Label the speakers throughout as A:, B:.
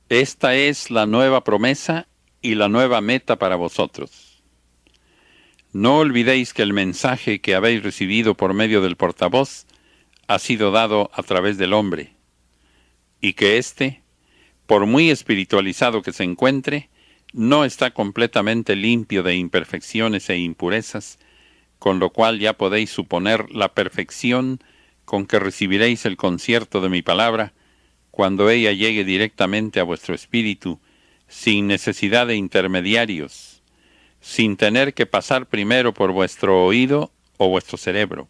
A: Esta es la nueva promesa y la nueva meta para vosotros. No olvidéis que el mensaje que habéis recibido por medio del portavoz ha sido dado a través del hombre, y que éste, por muy espiritualizado que se encuentre, no está completamente limpio de imperfecciones e impurezas, con lo cual ya podéis suponer la perfección con que recibiréis el concierto de mi palabra, cuando ella llegue directamente a vuestro espíritu, sin necesidad de intermediarios, sin tener que pasar primero por vuestro oído o vuestro cerebro.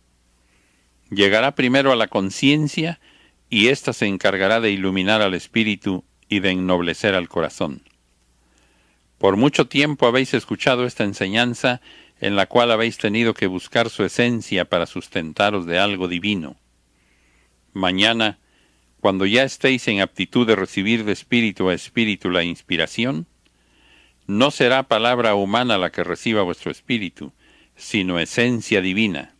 A: Llegará primero a la conciencia, y ésta se encargará de iluminar al espíritu y de ennoblecer al corazón. Por mucho tiempo habéis escuchado esta enseñanza, en la cual habéis tenido que buscar su esencia para sustentaros de algo divino. Mañana, cuando ya estéis en aptitud de recibir de espíritu a espíritu la inspiración, no será palabra humana la que reciba vuestro espíritu, sino esencia divina.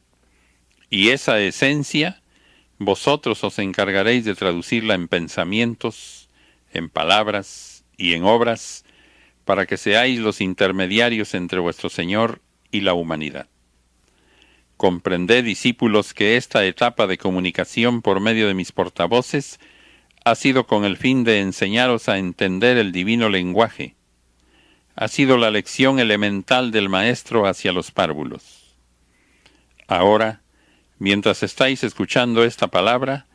A: Y esa esencia, vosotros os encargaréis de traducirla en pensamientos, en palabras y en obras, para que seáis los intermediarios entre vuestro Señor y la humanidad. Comprended, discípulos, que esta etapa de comunicación por medio de mis portavoces ha sido con el fin de enseñaros a entender el divino lenguaje. Ha sido la lección elemental del Maestro hacia los párvulos. Ahora, mientras estáis escuchando esta palabra,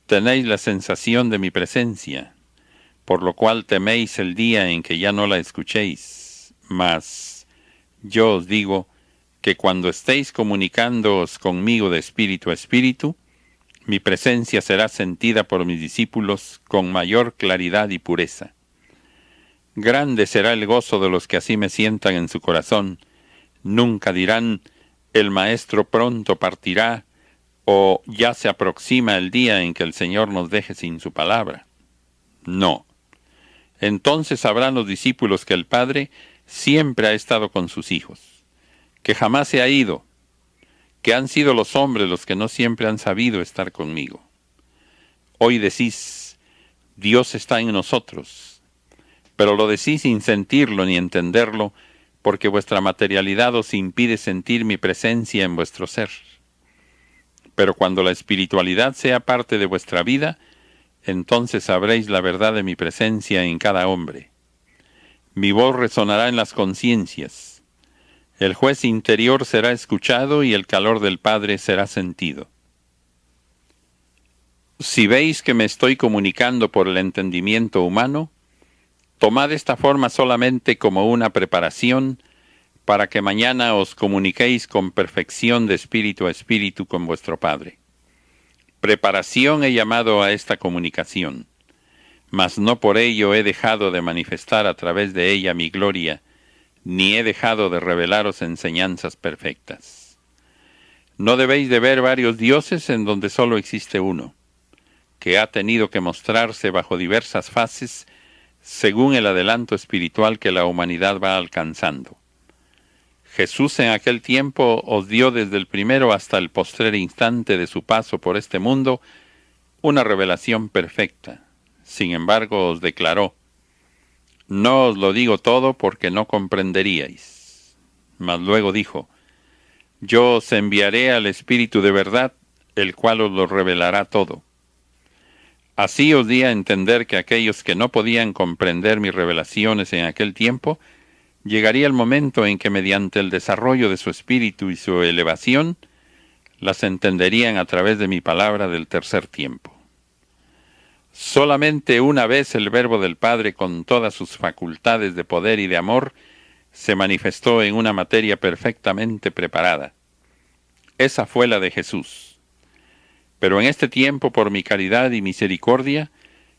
A: tenéis la sensación de mi presencia, por lo cual teméis el día en que ya no la escuchéis. Mas yo os digo que cuando estéis comunicándoos conmigo de espíritu a espíritu, mi presencia será sentida por mis discípulos con mayor claridad y pureza. Grande será el gozo de los que así me sientan en su corazón. Nunca dirán, el Maestro pronto partirá, o ya se aproxima el día en que el Señor nos deje sin su palabra. No. Entonces sabrán los discípulos que el Padre siempre ha estado con sus hijos, que jamás se ha ido, que han sido los hombres los que no siempre han sabido estar conmigo. Hoy decís, Dios está en nosotros, pero lo decís sin sentirlo ni entenderlo, porque vuestra materialidad os impide sentir mi presencia en vuestro ser. Pero cuando la espiritualidad sea parte de vuestra vida, entonces sabréis la verdad de mi presencia en cada hombre. Mi voz resonará en las conciencias. El juez interior será escuchado y el calor del Padre será sentido. Si veis que me estoy comunicando por el entendimiento humano, tomad esta forma solamente como una preparación para que mañana os comuniquéis con perfección de espíritu a espíritu con vuestro Padre. Preparación he llamado a esta comunicación, mas no por ello he dejado de manifestar a través de ella mi gloria, ni he dejado de revelaros enseñanzas perfectas. No debéis de ver varios dioses en donde solo existe uno, que ha tenido que mostrarse bajo diversas fases según el adelanto espiritual que la humanidad va alcanzando. Jesús en aquel tiempo os dio desde el primero hasta el postrer instante de su paso por este mundo una revelación perfecta. Sin embargo os declaró, no os lo digo todo porque no comprenderíais. Mas luego dijo, yo os enviaré al Espíritu de verdad, el cual os lo revelará todo. Así os di a entender que aquellos que no podían comprender mis revelaciones en aquel tiempo, llegaría el momento en que mediante el desarrollo de su espíritu y su elevación, las entenderían a través de mi palabra del tercer tiempo. Solamente una vez el Verbo del Padre con todas sus facultades de poder y de amor se manifestó en una materia perfectamente preparada. Esa fue la de Jesús. Pero en este tiempo, por mi caridad y misericordia,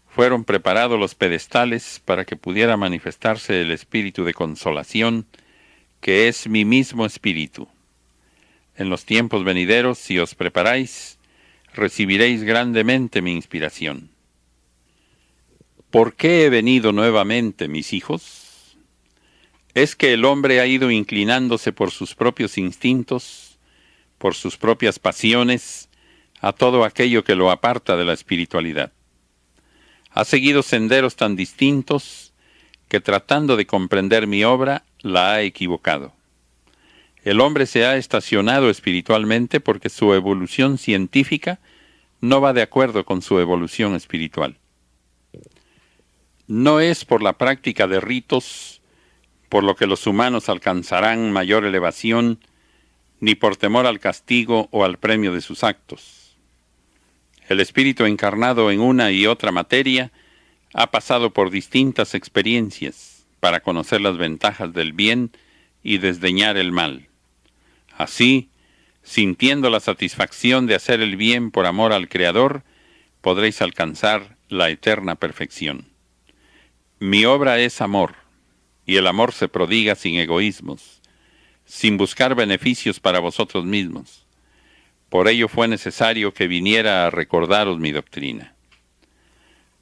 A: fueron preparados los pedestales para que pudiera manifestarse el espíritu de consolación, que es mi mismo espíritu. En los tiempos venideros, si os preparáis, recibiréis grandemente mi inspiración. ¿Por qué he venido nuevamente, mis hijos? Es que el hombre ha ido inclinándose por sus propios instintos, por sus propias pasiones, a todo aquello que lo aparta de la espiritualidad. Ha seguido senderos tan distintos que tratando de comprender mi obra, la ha equivocado. El hombre se ha estacionado espiritualmente porque su evolución científica no va de acuerdo con su evolución espiritual. No es por la práctica de ritos por lo que los humanos alcanzarán mayor elevación, ni por temor al castigo o al premio de sus actos. El espíritu encarnado en una y otra materia ha pasado por distintas experiencias para conocer las ventajas del bien y desdeñar el mal. Así, sintiendo la satisfacción de hacer el bien por amor al Creador, podréis alcanzar la eterna perfección. Mi obra es amor, y el amor se prodiga sin egoísmos, sin buscar beneficios para vosotros mismos. Por ello fue necesario que viniera a recordaros mi doctrina.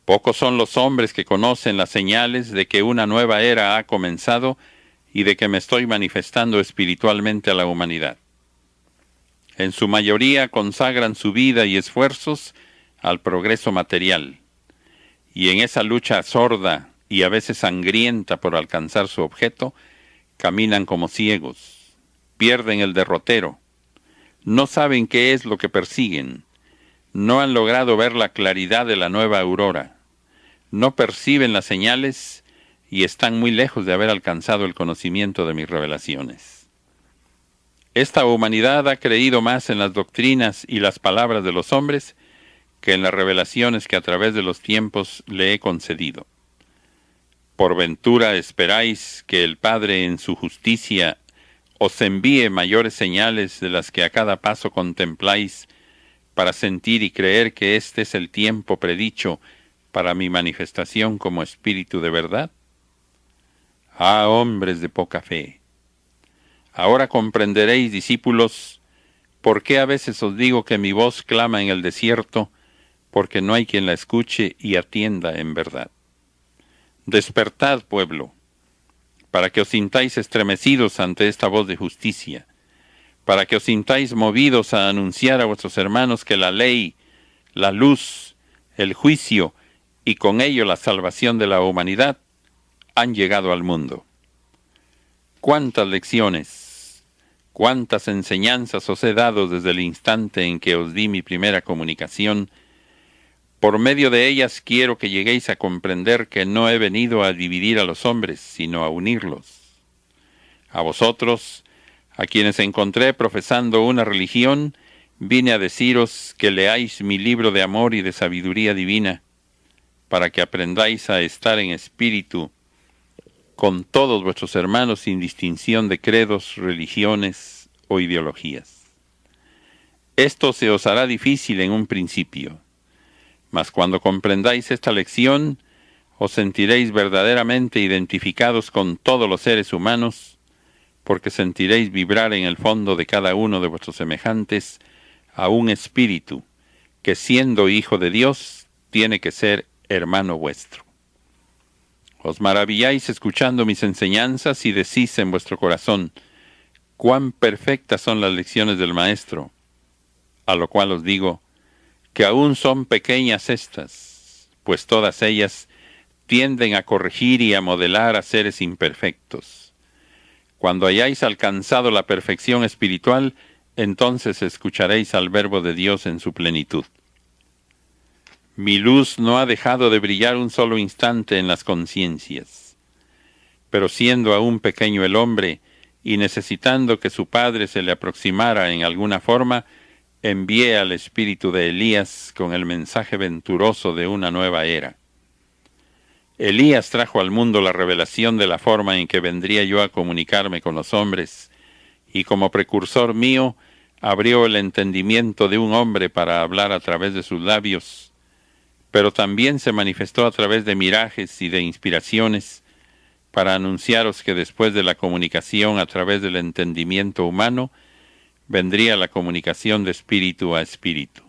A: Pocos son los hombres que conocen las señales de que una nueva era ha comenzado y de que me estoy manifestando espiritualmente a la humanidad. En su mayoría consagran su vida y esfuerzos al progreso material, y en esa lucha sorda y a veces sangrienta por alcanzar su objeto, caminan como ciegos, pierden el derrotero, no saben qué es lo que persiguen, no han logrado ver la claridad de la nueva aurora, no perciben las señales y están muy lejos de haber alcanzado el conocimiento de mis revelaciones. Esta humanidad ha creído más en las doctrinas y las palabras de los hombres que en las revelaciones que a través de los tiempos le he concedido. Por ventura esperáis que el Padre en su justicia os envíe mayores señales de las que a cada paso contempláis para sentir y creer que este es el tiempo predicho para mi manifestación como espíritu de verdad. Ah, hombres de poca fe. Ahora comprenderéis, discípulos, por qué a veces os digo que mi voz clama en el desierto, porque no hay quien la escuche y atienda en verdad. Despertad, pueblo, para que os sintáis estremecidos ante esta voz de justicia, para que os sintáis movidos a anunciar a vuestros hermanos que la ley, la luz, el juicio y con ello la salvación de la humanidad han llegado al mundo. Cuántas lecciones, cuántas enseñanzas os he dado desde el instante en que os di mi primera comunicación. Por medio de ellas quiero que lleguéis a comprender que no he venido a dividir a los hombres, sino a unirlos. A vosotros, a quienes encontré profesando una religión, vine a deciros que leáis mi libro de amor y de sabiduría divina, para que aprendáis a estar en espíritu con todos vuestros hermanos sin distinción de credos, religiones o ideologías. Esto se os hará difícil en un principio, mas cuando comprendáis esta lección, os sentiréis verdaderamente identificados con todos los seres humanos, porque sentiréis vibrar en el fondo de cada uno de vuestros semejantes a un espíritu que, siendo hijo de Dios, tiene que ser hermano vuestro. Os maravilláis escuchando mis enseñanzas y decís en vuestro corazón, cuán perfectas son las lecciones del Maestro, a lo cual os digo, que aún son pequeñas estas, pues todas ellas tienden a corregir y a modelar a seres imperfectos. Cuando hayáis alcanzado la perfección espiritual, entonces escucharéis al Verbo de Dios en su plenitud. Mi luz no ha dejado de brillar un solo instante en las conciencias, pero siendo aún pequeño el hombre y necesitando que su padre se le aproximara en alguna forma, envié al espíritu de Elías con el mensaje venturoso de una nueva era. Elías trajo al mundo la revelación de la forma en que vendría yo a comunicarme con los hombres, y como precursor mío, abrió el entendimiento de un hombre para hablar a través de sus labios, pero también se manifestó a través de mirajes y de inspiraciones, para anunciaros que después de la comunicación a través del entendimiento humano, vendría la comunicación de espíritu a espíritu.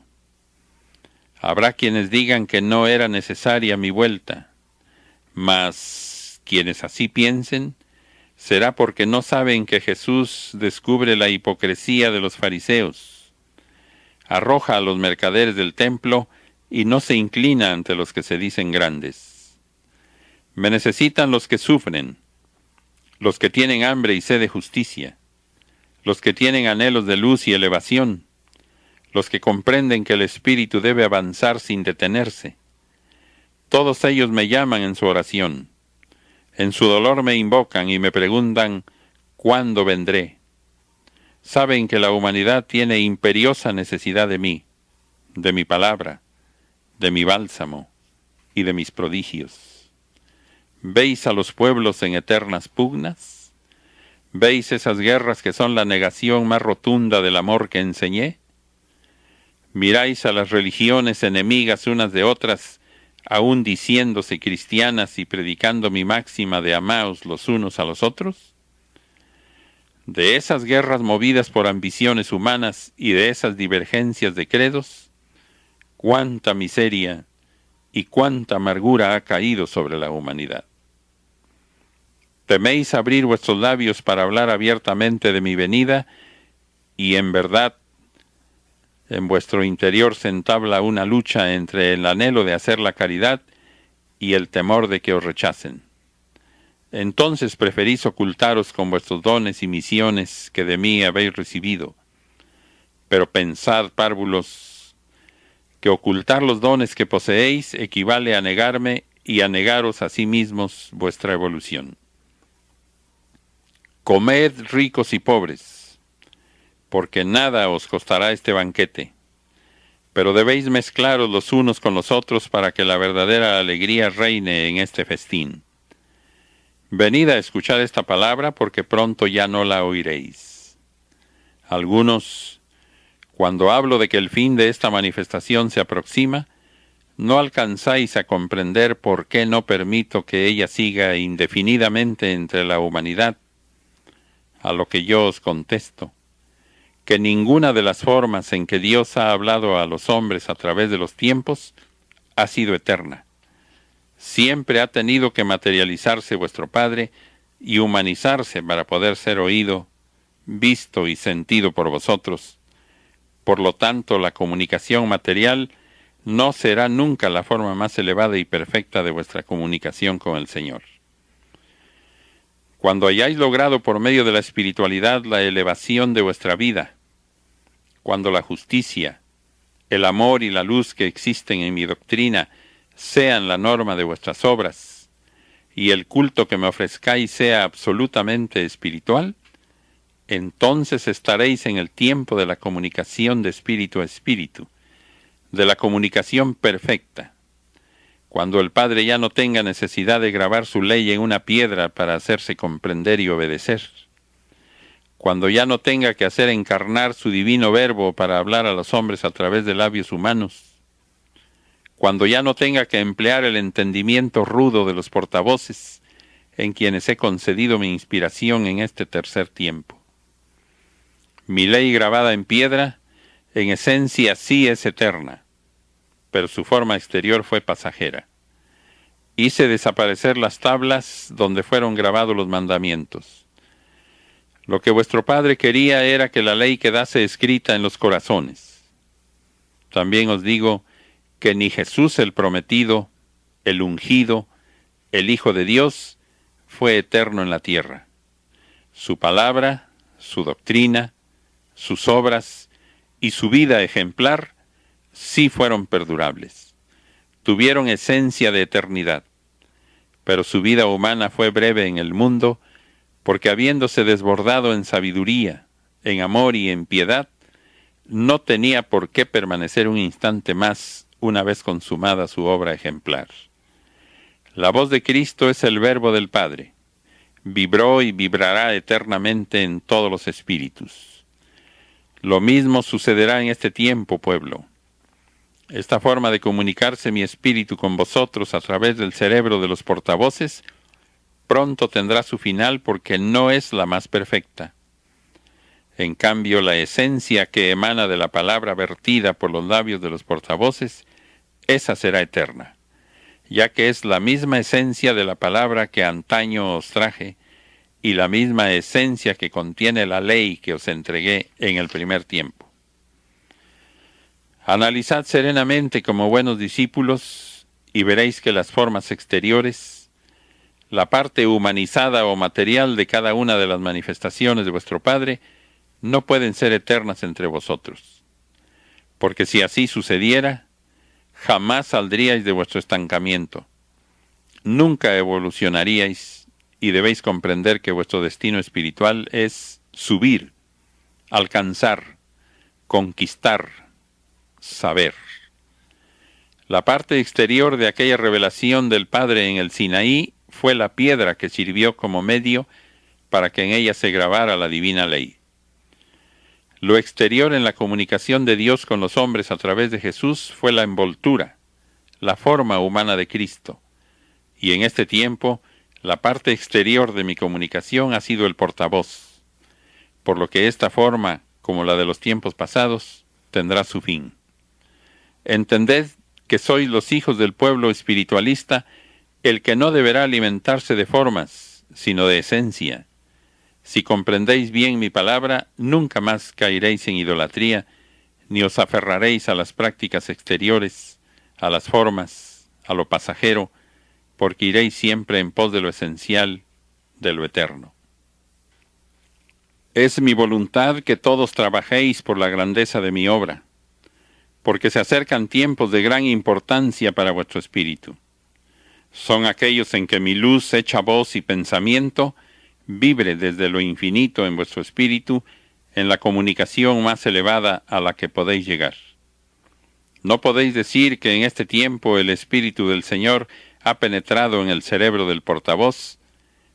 A: Habrá quienes digan que no era necesaria mi vuelta, mas quienes así piensen, será porque no saben que Jesús descubre la hipocresía de los fariseos, arroja a los mercaderes del templo y no se inclina ante los que se dicen grandes. Me necesitan los que sufren, los que tienen hambre y sed de justicia, los que tienen anhelos de luz y elevación, los que comprenden que el espíritu debe avanzar sin detenerse. Todos ellos me llaman en su oración. En su dolor me invocan y me preguntan, ¿cuándo vendré? Saben que la humanidad tiene imperiosa necesidad de mí, de mi palabra, de mi bálsamo y de mis prodigios. ¿Veis a los pueblos en eternas pugnas? ¿Veis esas guerras que son la negación más rotunda del amor que enseñé? ¿Miráis a las religiones enemigas unas de otras, aún diciéndose cristianas y predicando mi máxima de amaos los unos a los otros? De esas guerras movidas por ambiciones humanas y de esas divergencias de credos, cuánta miseria y cuánta amargura ha caído sobre la humanidad. Teméis abrir vuestros labios para hablar abiertamente de mi venida, y en verdad en vuestro interior se entabla una lucha entre el anhelo de hacer la caridad y el temor de que os rechacen. Entonces preferís ocultaros con vuestros dones y misiones que de mí habéis recibido. Pero pensad, párvulos, que ocultar los dones que poseéis equivale a negarme y a negaros a sí mismos vuestra evolución. Comed, ricos y pobres, porque nada os costará este banquete, pero debéis mezclaros los unos con los otros para que la verdadera alegría reine en este festín. Venid a escuchar esta palabra, porque pronto ya no la oiréis. Algunos, cuando hablo de que el fin de esta manifestación se aproxima, no alcanzáis a comprender por qué no permito que ella siga indefinidamente entre la humanidad, a lo que yo os contesto, que ninguna de las formas en que Dios ha hablado a los hombres a través de los tiempos ha sido eterna. Siempre ha tenido que materializarse vuestro Padre y humanizarse para poder ser oído, visto y sentido por vosotros. Por lo tanto, la comunicación material no será nunca la forma más elevada y perfecta de vuestra comunicación con el Señor. Cuando hayáis logrado por medio de la espiritualidad la elevación de vuestra vida, cuando la justicia, el amor y la luz que existen en mi doctrina sean la norma de vuestras obras, y el culto que me ofrezcáis sea absolutamente espiritual, entonces estaréis en el tiempo de la comunicación de espíritu a espíritu, de la comunicación perfecta, cuando el Padre ya no tenga necesidad de grabar su ley en una piedra para hacerse comprender y obedecer, cuando ya no tenga que hacer encarnar su divino verbo para hablar a los hombres a través de labios humanos, cuando ya no tenga que emplear el entendimiento rudo de los portavoces en quienes he concedido mi inspiración en este tercer tiempo. Mi ley grabada en piedra, en esencia sí es eterna, pero su forma exterior fue pasajera. Hice desaparecer las tablas donde fueron grabados los mandamientos. Lo que vuestro Padre quería era que la ley quedase escrita en los corazones. También os digo que ni Jesús el prometido, el ungido, el Hijo de Dios, fue eterno en la tierra. Su palabra, su doctrina, sus obras y su vida ejemplar sí fueron perdurables. Tuvieron esencia de eternidad, pero su vida humana fue breve en el mundo, porque habiéndose desbordado en sabiduría, en amor y en piedad, no tenía por qué permanecer un instante más una vez consumada su obra ejemplar. La voz de Cristo es el verbo del Padre. Vibró y vibrará eternamente en todos los espíritus. Lo mismo sucederá en este tiempo, pueblo. Esta forma de comunicarse mi espíritu con vosotros a través del cerebro de los portavoces pronto tendrá su final, porque no es la más perfecta. En cambio, la esencia que emana de la palabra vertida por los labios de los portavoces, esa será eterna, ya que es la misma esencia de la palabra que antaño os traje, y la misma esencia que contiene la ley que os entregué en el primer tiempo. Analizad serenamente como buenos discípulos y veréis que las formas exteriores, la parte humanizada o material de cada una de las manifestaciones de vuestro Padre, no pueden ser eternas entre vosotros. Porque si así sucediera, jamás saldríais de vuestro estancamiento. Nunca evolucionaríais y debéis comprender que vuestro destino espiritual es subir, alcanzar, conquistar, saber. La parte exterior de aquella revelación del Padre en el Sinaí fue la piedra que sirvió como medio para que en ella se grabara la divina ley. Lo exterior en la comunicación de Dios con los hombres a través de Jesús fue la envoltura, la forma humana de Cristo. Y en este tiempo, la parte exterior de mi comunicación ha sido el portavoz, por lo que esta forma, como la de los tiempos pasados, tendrá su fin. Entended que sois los hijos del pueblo espiritualista, el que no deberá alimentarse de formas, sino de esencia. Si comprendéis bien mi palabra, nunca más caeréis en idolatría, ni os aferraréis a las prácticas exteriores, a las formas, a lo pasajero, porque iréis siempre en pos de lo esencial, de lo eterno. Es mi voluntad que todos trabajéis por la grandeza de mi obra, porque se acercan tiempos de gran importancia para vuestro espíritu. Son aquellos en que mi luz hecha voz y pensamiento vibre desde lo infinito en vuestro espíritu, en la comunicación más elevada a la que podéis llegar. No podéis decir que en este tiempo el Espíritu del Señor ha penetrado en el cerebro del portavoz,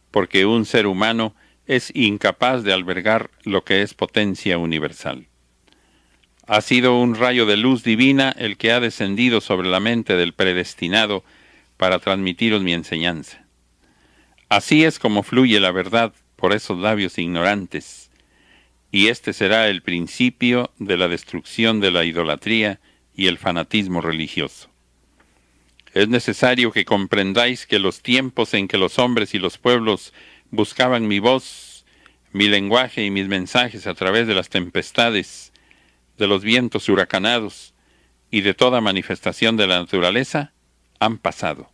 A: porque un ser humano es incapaz de albergar lo que es potencia universal. Ha sido un rayo de luz divina el que ha descendido sobre la mente del predestinado para transmitiros mi enseñanza. Así es como fluye la verdad por esos labios ignorantes, y este será el principio de la destrucción de la idolatría y el fanatismo religioso. Es necesario que comprendáis que los tiempos en que los hombres y los pueblos buscaban mi voz, mi lenguaje y mis mensajes a través de las tempestades, de los vientos huracanados y de toda manifestación de la naturaleza, han pasado,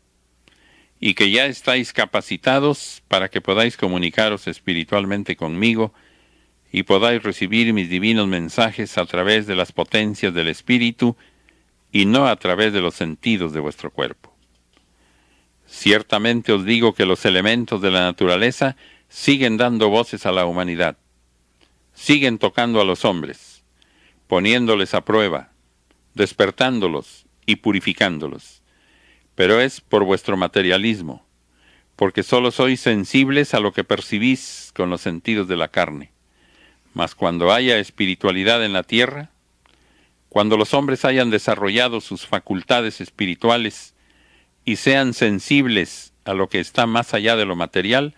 A: y que ya estáis capacitados para que podáis comunicaros espiritualmente conmigo y podáis recibir mis divinos mensajes a través de las potencias del Espíritu y no a través de los sentidos de vuestro cuerpo. Ciertamente os digo que los elementos de la naturaleza siguen dando voces a la humanidad, siguen tocando a los hombres, poniéndoles a prueba, despertándolos y purificándolos. Pero es por vuestro materialismo, porque solo sois sensibles a lo que percibís con los sentidos de la carne. Mas cuando haya espiritualidad en la tierra, cuando los hombres hayan desarrollado sus facultades espirituales y sean sensibles a lo que está más allá de lo material,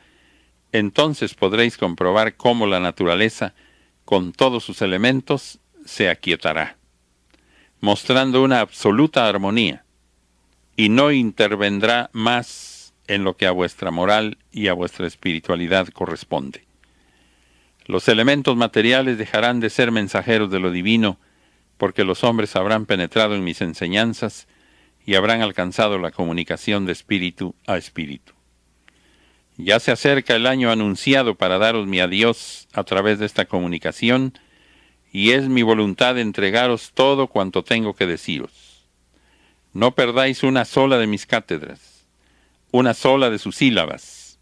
A: entonces podréis comprobar cómo la naturaleza, con todos sus elementos, se aquietará, mostrando una absoluta armonía, y no intervendrá más en lo que a vuestra moral y a vuestra espiritualidad corresponde. Los elementos materiales dejarán de ser mensajeros de lo divino, porque los hombres habrán penetrado en mis enseñanzas y habrán alcanzado la comunicación de espíritu a espíritu. Ya se acerca el año anunciado para daros mi adiós a través de esta comunicación, y es mi voluntad entregaros todo cuanto tengo que deciros. No perdáis una sola de mis cátedras, una sola de sus sílabas,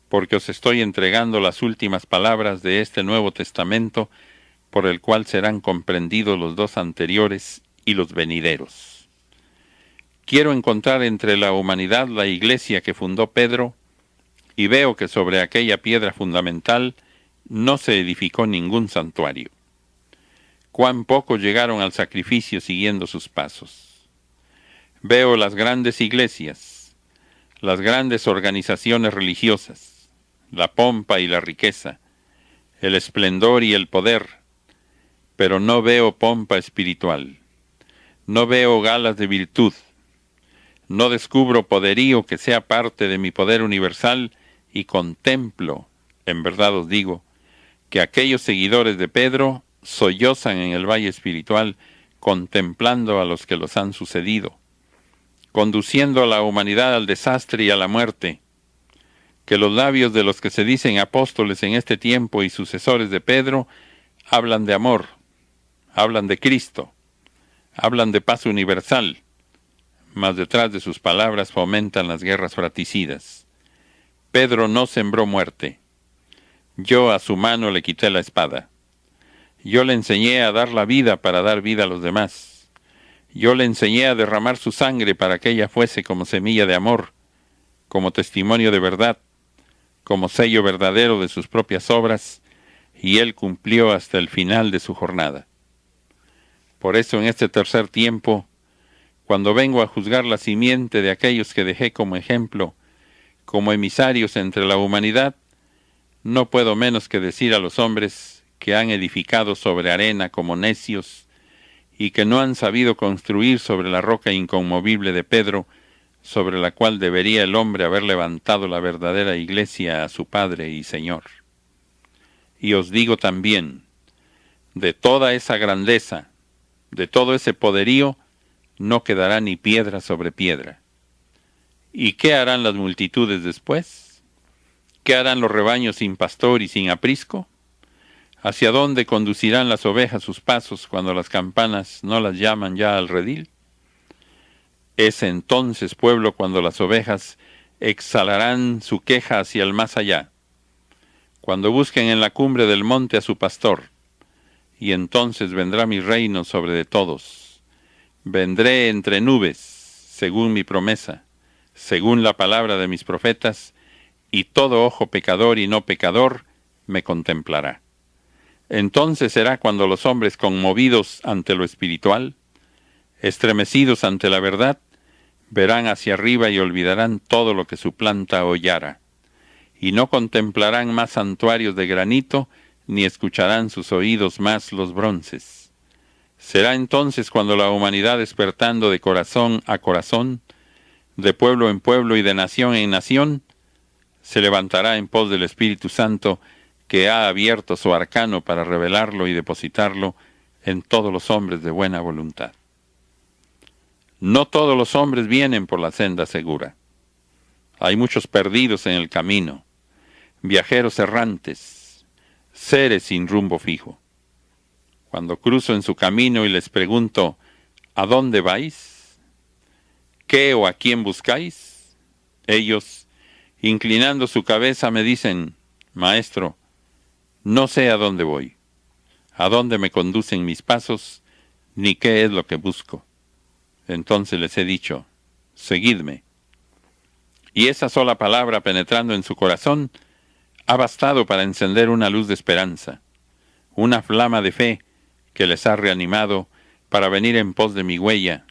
A: porque os estoy entregando las últimas palabras de este Nuevo Testamento, por el cual serán comprendidos los dos anteriores y los venideros. Quiero encontrar entre la humanidad la iglesia que fundó Pedro, y veo que sobre aquella piedra fundamental no se edificó ningún santuario. Cuán poco llegaron al sacrificio siguiendo sus pasos. Veo las grandes iglesias, las grandes organizaciones religiosas, la pompa y la riqueza, el esplendor y el poder, pero no veo pompa espiritual, no veo galas de virtud, no descubro poderío que sea parte de mi poder universal y contemplo, en verdad os digo, que aquellos seguidores de Pedro sollozan en el valle espiritual contemplando a los que los han sucedido, conduciendo a la humanidad al desastre y a la muerte, que los labios de los que se dicen apóstoles en este tiempo y sucesores de Pedro hablan de amor, hablan de Cristo, hablan de paz universal, mas detrás de sus palabras fomentan las guerras fratricidas. Pedro no sembró muerte. Yo a su mano le quité la espada. Yo le enseñé a dar la vida para dar vida a los demás. Yo le enseñé a derramar su sangre para que ella fuese como semilla de amor, como testimonio de verdad, como sello verdadero de sus propias obras, y él cumplió hasta el final de su jornada. Por eso en este tercer tiempo, cuando vengo a juzgar la simiente de aquellos que dejé como ejemplo, como emisarios entre la humanidad, no puedo menos que decir a los hombres que han edificado sobre arena como necios y que no han sabido construir sobre la roca inconmovible de Pedro, sobre la cual debería el hombre haber levantado la verdadera iglesia a su Padre y Señor. Y os digo también, de toda esa grandeza, de todo ese poderío, no quedará ni piedra sobre piedra. ¿Y qué harán las multitudes después? ¿Qué harán los rebaños sin pastor y sin aprisco? ¿Hacia dónde conducirán las ovejas sus pasos cuando las campanas no las llaman ya al redil? Es entonces, pueblo, cuando las ovejas exhalarán su queja hacia el más allá, cuando busquen en la cumbre del monte a su pastor, y entonces vendrá mi reino sobre de todos. Vendré entre nubes, según mi promesa, según la palabra de mis profetas, y todo ojo pecador y no pecador me contemplará. Entonces será cuando los hombres conmovidos ante lo espiritual, estremecidos ante la verdad, verán hacia arriba y olvidarán todo lo que su planta hollara, y no contemplarán más santuarios de granito, ni escucharán sus oídos más los bronces. Será entonces cuando la humanidad, despertando de corazón a corazón, de pueblo en pueblo y de nación en nación, se levantará en pos del Espíritu Santo, que ha abierto su arcano para revelarlo y depositarlo en todos los hombres de buena voluntad. No todos los hombres vienen por la senda segura. Hay muchos perdidos en el camino, viajeros errantes, seres sin rumbo fijo. Cuando cruzo en su camino y les pregunto, ¿a dónde vais? ¿Qué o a quién buscáis? Ellos, inclinando su cabeza, me dicen, Maestro, no sé a dónde voy, a dónde me conducen mis pasos, ni qué es lo que busco. Entonces les he dicho, seguidme. Y esa sola palabra penetrando en su corazón ha bastado para encender una luz de esperanza, una flama de fe que les ha reanimado para venir en pos de mi huella,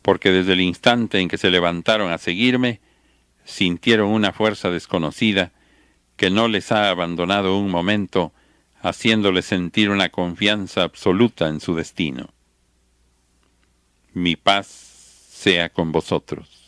A: porque desde el instante en que se levantaron a seguirme, sintieron una fuerza desconocida que no les ha abandonado un momento, haciéndoles sentir una confianza absoluta en su destino. Mi paz sea con vosotros.